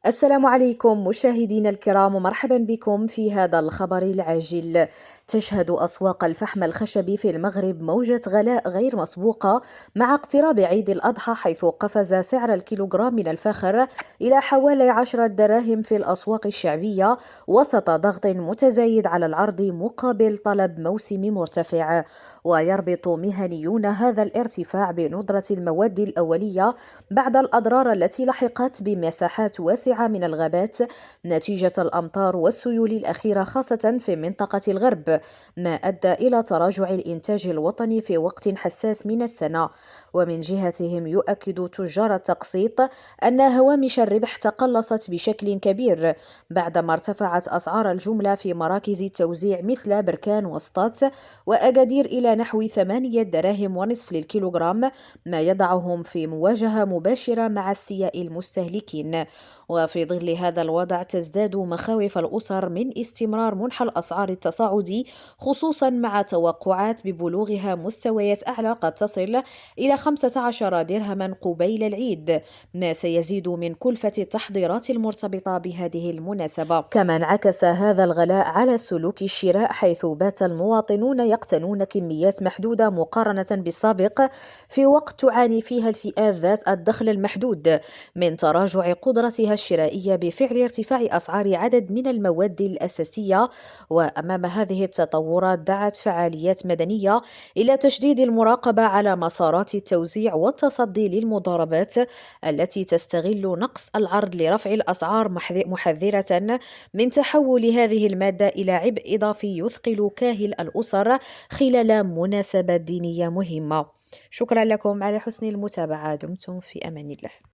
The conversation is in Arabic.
السلام عليكم مشاهدينا الكرام، ومرحبا بكم في هذا الخبر العاجل. تشهد أسواق الفحم الخشبي في المغرب موجة غلاء غير مسبوقة مع اقتراب عيد الأضحى، حيث قفز سعر الكيلوغرام من الفخر إلى حوالي 10 دراهم في الأسواق الشعبية، وسط ضغط متزايد على العرض مقابل طلب موسمي مرتفع. ويربط مهنيون هذا الارتفاع بندرة المواد الأولية بعد الأضرار التي لحقت بمساحات واسعة من الغابات نتيجة الأمطار والسيول الأخيرة، خاصة في منطقة الغرب، ما أدى إلى تراجع الإنتاج الوطني في وقت حساس من السنة. ومن جهتهم يؤكد تجار التقسيط أن هوامش الربح تقلصت بشكل كبير بعدما ارتفعت أسعار الجملة في مراكز التوزيع مثل بركان وسطات وأكادير إلى نحو 8 دراهم ونصف للكيلوغرام، ما يضعهم في مواجهة مباشرة مع استياء المستهلكين. وفي ظل هذا الوضع تزداد مخاوف الأسر من استمرار منحى الأسعار التصاعدي، خصوصا مع توقعات ببلوغها مستويات أعلى قد تصل إلى 15 درهما قبيل العيد، ما سيزيد من كلفة التحضيرات المرتبطة بهذه المناسبة. كما انعكس هذا الغلاء على سلوك الشراء، حيث بات المواطنون يقتنون كميات محدودة مقارنة بالسابق، في وقت تعاني فيها الفئات ذات الدخل المحدود من تراجع قدرتها الشرائية بفعل ارتفاع أسعار عدد من المواد الأساسية. وأمام هذه التطورات دعت فعاليات مدنية إلى تشديد المراقبة على مسارات التوزيع والتصدي للمضاربات التي تستغل نقص العرض لرفع الأسعار، محذرة من تحول هذه المادة إلى عبء إضافي يثقل كاهل الأسر خلال مناسبات دينية مهمة. شكرا لكم على حسن المتابعة. دمتم في أمان الله.